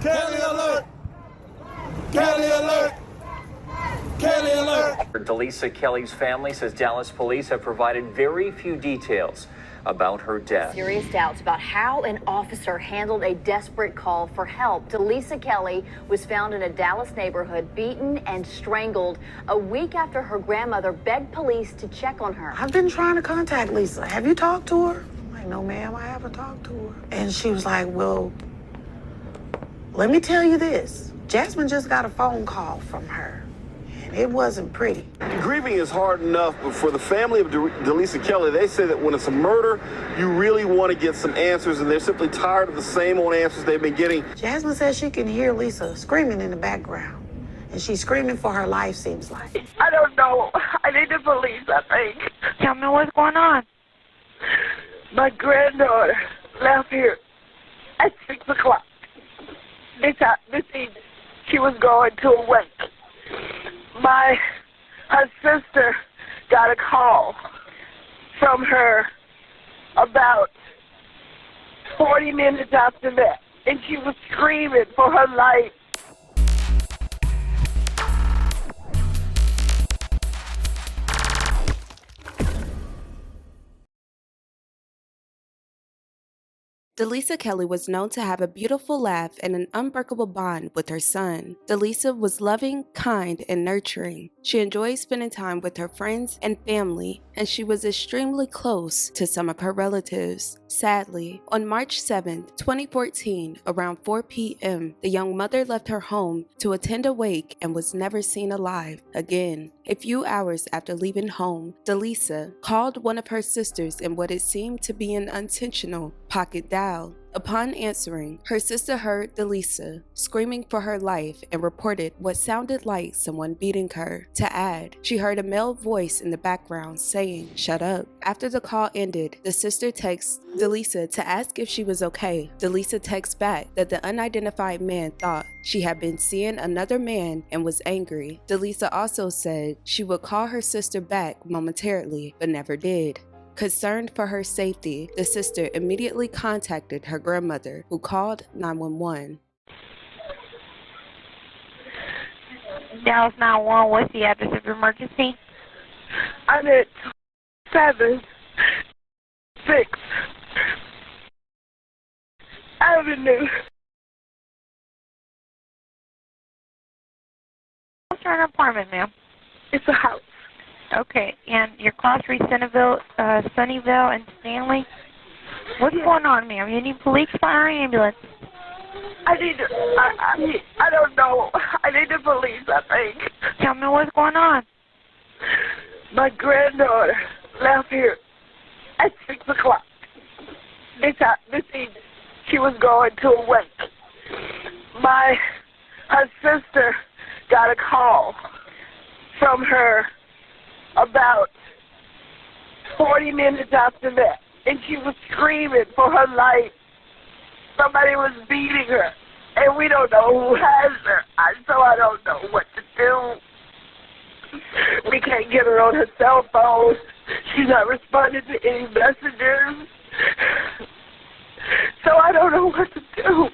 Kelley alert! Kelley alert! Kelley alert! D'Lisa Kelley's family says Dallas police have provided very few details about her death. Serious doubts about how an officer handled a desperate call for help. D'Lisa Kelley was found in a Dallas neighborhood, beaten and strangled a week after her grandmother begged police to check on her. I've been trying to contact Lisa. Have you talked to her? I'm like, no, ma'am, I haven't talked to her. And she was like, well, let me tell you this. Jasmine just got a phone call from her. It wasn't pretty. Grieving is hard enough, but for the family of D'Lisa Kelley, they say that when it's a murder, you really want to get some answers, and they're simply tired of the same old answers they've been getting. Jasmine says she can hear Lisa screaming in the background, and she's screaming for her life, seems like. I don't know. I need the police, I think. Tell me what's going on. My granddaughter left here at 6 o'clock. This evening, she was going to a wake. Her sister got a call from her about 40 minutes after that, and she was screaming for her life. D'Lisa Kelley was known to have a beautiful laugh and an unbreakable bond with her son. D'Lisa was loving, kind, and nurturing. She enjoyed spending time with her friends and family, and she was extremely close to some of her relatives. Sadly, on March 7, 2014, around 4 p.m., the young mother left her home to attend a wake and was never seen alive again. A few hours after leaving home, D'Lisa called one of her sisters in what it seemed to be an unintentional pocket dial. Upon answering, her sister heard D'Lisa screaming for her life and reported what sounded like someone beating her. To add, she heard a male voice in the background saying, "Shut up." After the call ended, the sister texts D'Lisa to ask if she was okay. D'Lisa texts back that the unidentified man thought she had been seeing another man and was angry. D'Lisa also said she would call her sister back momentarily, but never did. Concerned for her safety, the sister immediately contacted her grandmother, who called 911. Dallas 911, what's the address of your emergency? I'm at 7-6 Avenue. What's your apartment, ma'am? It's a house. Okay, and your class 3 Sunnyvale, and Stanley? What's going on, ma'am? You need police, fire, or ambulance? I don't know. I need the police, I think. Tell me what's going on. My granddaughter left here at 6 o'clock. This evening, she was going to a wake. Her sister got a call from her about 40 minutes after that, and she was screaming for her life. Somebody was beating her, and we don't know who has her, so I don't know what to do. We can't get her on her cell phone. She's not responding to any messages, so I don't know what to do.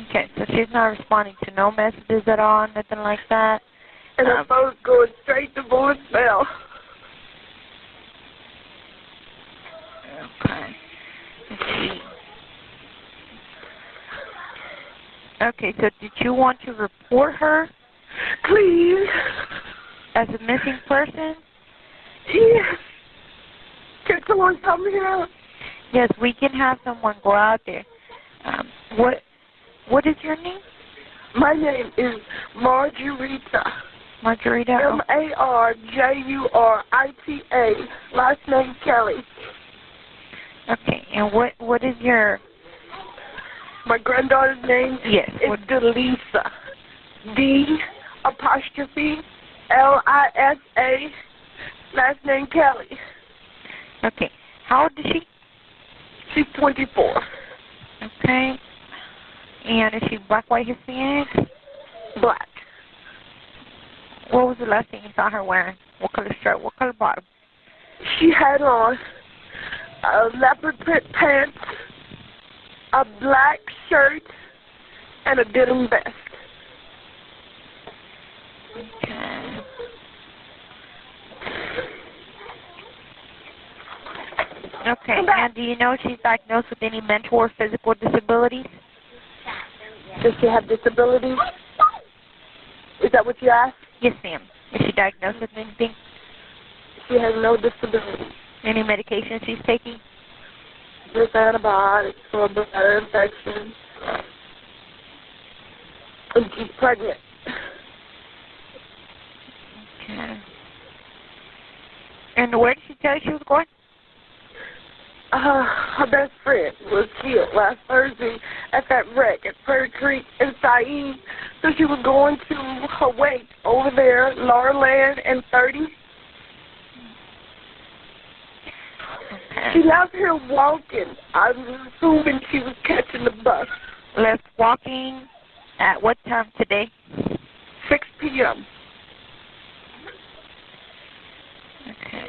Okay, so she's not responding to no messages at all, nothing like that? And her phone's going straight to voicemail. Okay. Let's see. Okay, so did you want to report her? Please. As a missing person? Yes. Can someone come here? Yes, we can have someone go out there. What is your name? My name is Margarita. Margarita? Marjurita. Last name Kelley. Okay, and what is my granddaughter's name? Yes. Is D'Lisa. D''Lisa. Last name Kelley. Okay. How old is she? She's 24. Okay. And is she black, white, Hispanic? Black. What was the last thing you saw her wearing? What color shirt? What color bottom? She had on leopard print pants, a black shirt, and a denim vest. Okay. Okay, and do you know if she's diagnosed with any mental or physical disabilities? Does she have disabilities? Is that what you asked? Yes, ma'am. Is she diagnosed with anything? She has no disability. Any medication she's taking? Just antibiotics for a bladder infection. And she's pregnant. Okay. And where did she tell you she was going? Her best friend was killed last Thursday at that wreck at Prairie Creek in Said. So she was going to her wake over there, Laura Land and 30. Okay. She left here walking. I'm assuming she was catching the bus. Left walking at what time today? 6 p.m. Okay.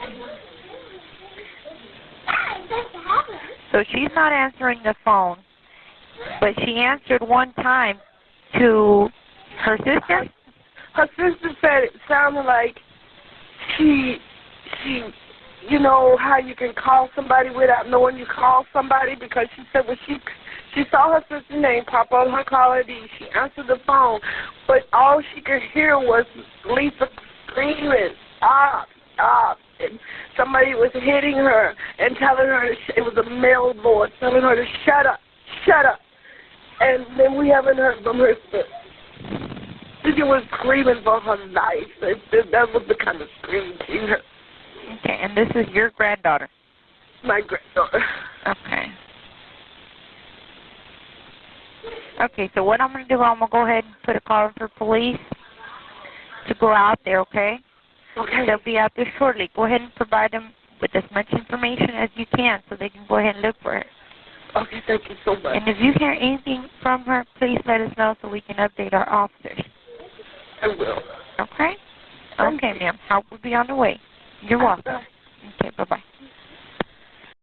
So she's not answering the phone, but she answered one time to her sister? Her sister said it sounded like she, you know how you can call somebody without knowing you call somebody, because she said when she saw her sister's name pop on her caller ID, she answered the phone, but all she could hear was Lisa screaming, stop, stop. And somebody was hitting her and telling her, it was a male voice, telling her to shut up, shut up. And then we haven't heard from her since. She was screaming for her life. That was the kind of scream she heard. Okay, and this is your granddaughter? My granddaughter. Okay. Okay, so what I'm going to do, I'm going to go ahead and put a call in for police to go out there, okay? Okay. They'll be out there shortly. Go ahead and provide them with as much information as you can so they can go ahead and look for her. Okay, thank you so much. And if you hear anything from her, please let us know so we can update our officers. I will. Okay? Okay, ma'am. Help will be on the way. You're welcome. Okay, bye-bye.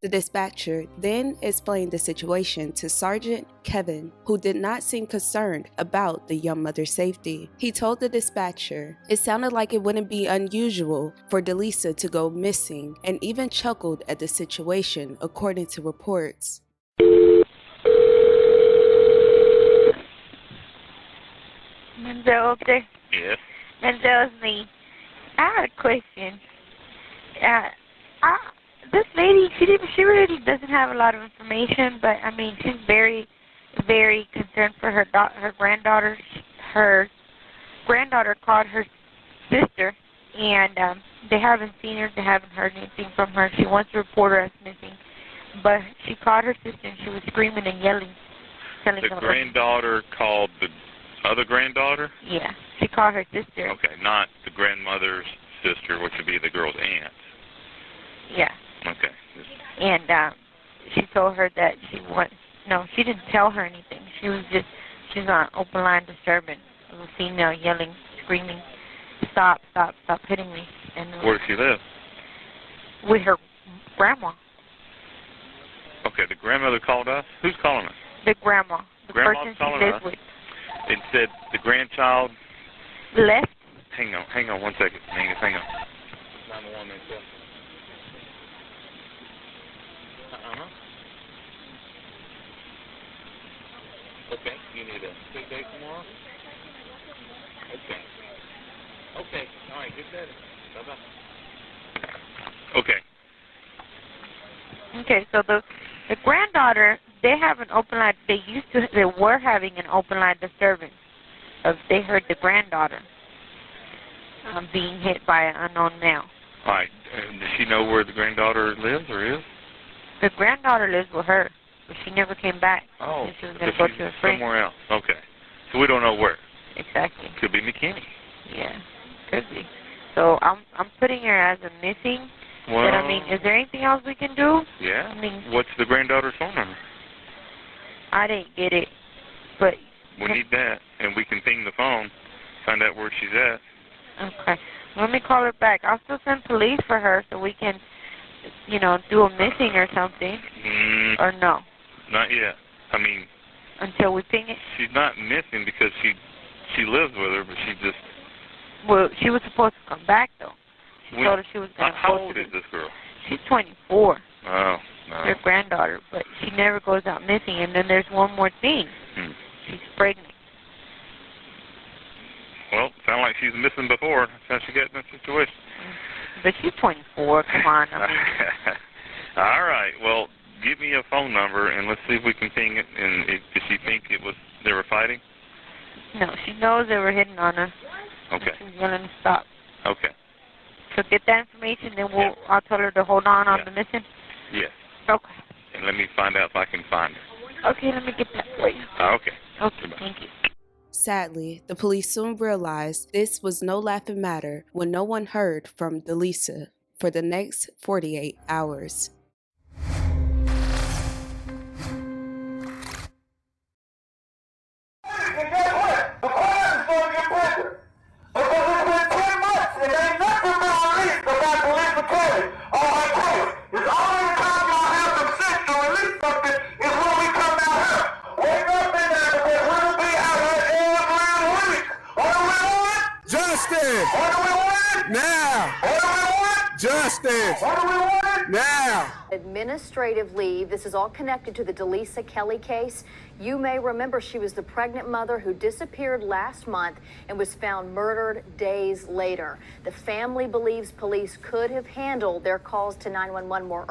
The dispatcher then explained the situation to Sergeant Kevin, who did not seem concerned about the young mother's safety. He told the dispatcher it sounded like it wouldn't be unusual for D'Lisa to go missing, and even chuckled at the situation, according to reports. Menzel up there? Yes. Menzel's me. I had a question. This lady, she really doesn't have a lot of information, but I mean, she's very, very concerned for her granddaughter. Her granddaughter called her sister, and they haven't seen her. They haven't heard anything from her. She wants to report her as missing, but she called her sister, and she was screaming and yelling. The granddaughter called the other granddaughter? Yeah, she called her sister. Okay, not the grandmother's sister, which would be the girl's aunt. Yeah. Okay. And she told her that she didn't tell her anything. She's on open line disturbance. A female yelling, screaming, stop, stop, stop hitting me. And where does she live? With her grandma. Okay, the grandmother called us? Who's calling us? The grandma. The Grandma's person calling she lives us? with. It said the grandchild... Left? Hang on 1 second. Hang on. 911 man. Okay, you need a sick day tomorrow? Okay, all right, get better. Bye-bye. Okay. Okay, so the granddaughter, they have an open line. They were having an open line disturbance. They heard the granddaughter being hit by an unknown male. All right, does she know where the granddaughter lives or is? The granddaughter lives with her, but she never came back. Oh, she was going to go to her friend. Somewhere else. Okay. So we don't know where. Exactly. Could be McKinney. Yeah, could be. So I'm putting her as a missing. Well, but I mean, is there anything else we can do? Yeah. I mean, what's the granddaughter's phone number? I didn't get it, but we need that, and we can ping the phone, find out where she's at. Okay. Let me call her back. I'll still send police for her so we can, do a missing or something. Or no? Not yet. I mean, until we ping it. She's not missing because she lives with her, but she just... Well, she was supposed to come back, though. She told her she was going to How old is this girl? She's 24. Oh, no. Her granddaughter, but she never goes out missing. And then there's one more thing. She's pregnant. Well, sounds like she's missing before. That's how she got in that situation. But she's 24. Come on. I mean. All right. Well, give me a phone number, and let's see if we can ping it. And does she think they were fighting? No, she knows they were hitting on her. Okay. She's willing to stop. Okay. So get that information, then I'll tell her to hold on the mission? Yes. Okay. And let me find out if I can find her. Okay, let me get that for you. Okay. Okay, thank you. Sadly, the police soon realized this was no laughing matter when no one heard from D'Lisa for the next 48 hours. Justice! Now! Administrative leave. This is all connected to the D'Lisa Kelley case. You may remember she was the pregnant mother who disappeared last month and was found murdered days later. The family believes police could have handled their calls to 911 more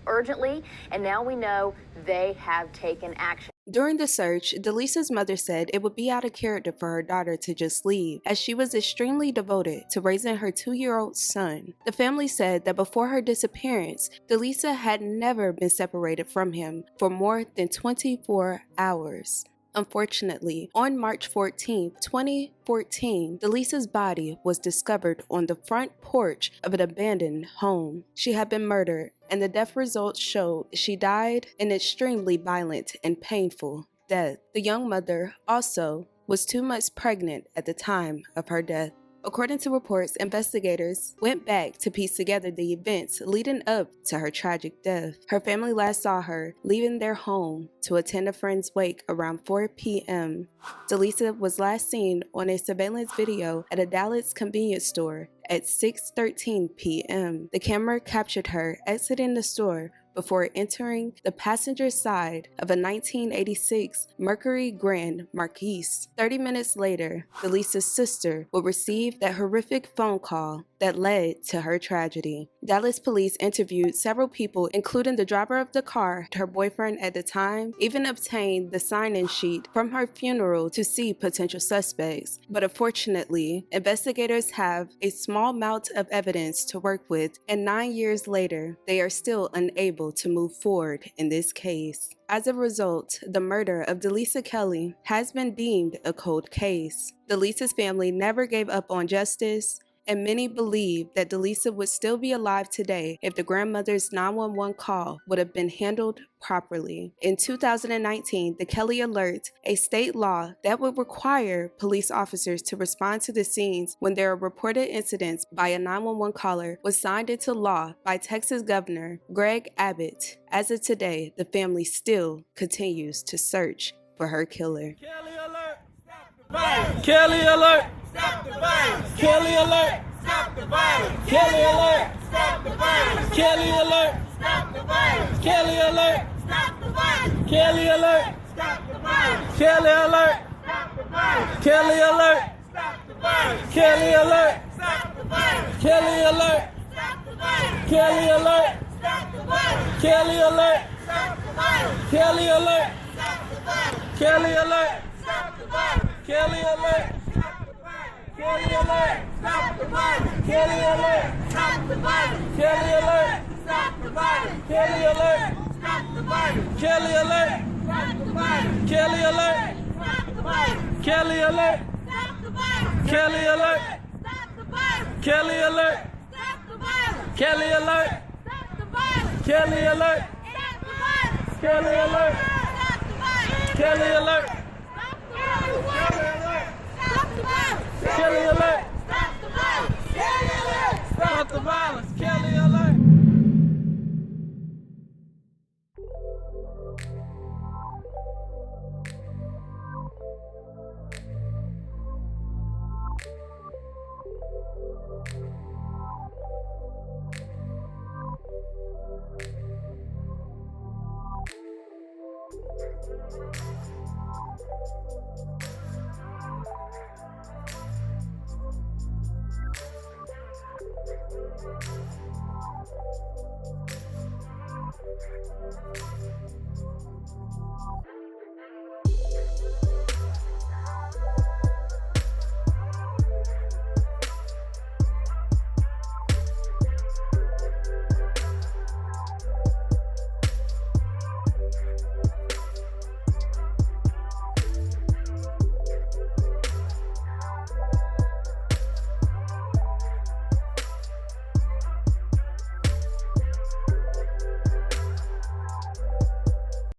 urgently, and now we know they have taken action. During the search, D'Lisa's mother said it would be out of character for her daughter to just leave, as she was extremely devoted to raising her 2-year-old son. The family said that before her disappearance, D'Lisa had never been separated from him for more than 24 hours. Unfortunately, on March 14, 2014, D'Lisa's body was discovered on the front porch of an abandoned home. She had been murdered, and the death results showed she died an extremely violent and painful death. The young mother also was 2 months pregnant at the time of her death. According to reports, investigators went back to piece together the events leading up to her tragic death. Her family last saw her leaving their home to attend a friend's wake around 4 p.m. D'Lisa was last seen on a surveillance video at a Dallas convenience store at 6:13 p.m. The camera captured her exiting the store before entering the passenger side of a 1986 Mercury Grand Marquis. 30 minutes later, D'Lisa's sister would receive that horrific phone call that led to her tragedy. Dallas police interviewed several people, including the driver of the car, her boyfriend at the time, even obtained the sign-in sheet from her funeral to see potential suspects. But unfortunately, investigators have a small amount of evidence to work with, and 9 years later, they are still unable to move forward in this case. As a result, the murder of D'Lisa Kelley has been deemed a cold case. D'Lisa's family never gave up on justice, and many believe that D'Lisa would still be alive today if the grandmother's 911 call would have been handled properly. In 2019, the Kelley Alert, a state law that would require police officers to respond to the scenes when there are reported incidents by a 911 caller, was signed into law by Texas Governor Greg Abbott. As of today, the family still continues to search for her killer. Kelley Alert! Kelley Alert! Stop the violence! Kelley Alert! Stop the violence! Kelley Alert! Stop the violence! Kelley Alert! Stop the violence! Kelley Alert! Stop the violence! Kelley Alert! Stop the violence! Kelley Alert! Stop the violence! Kelley Alert! Stop the violence! Kelley Alert! Stop the violence! Kelley Alert! Stop the violence! Kelley Alert! Stop the violence! Kelley Alert! Stop the violence! Kelley Alert! Stop the violence! Kelley Alert! Stop the violence! Kelley Alert! Kelley Alert! Stop the violence! Kelley Alert! Stop the violence! Kelley Alert! Stop the violence! Kelley Alert! Stop the violence! Kelley Alert! Stop the violence! Kelley Alert! Stop the violence! Kelley Alert! Stop the violence! Kelley Alert! Stop the violence! Kelley Alert! Stop the violence! Kelley Alert! Stop the violence! Kelley Alert! Stop the violence! Kelley Alert! Stop the violence! Kelley Alert! Stop the violence! Stop the violence! Kelley Alert! Stop the violence! Kelley Alert! Stop the violence! Kelley Alert!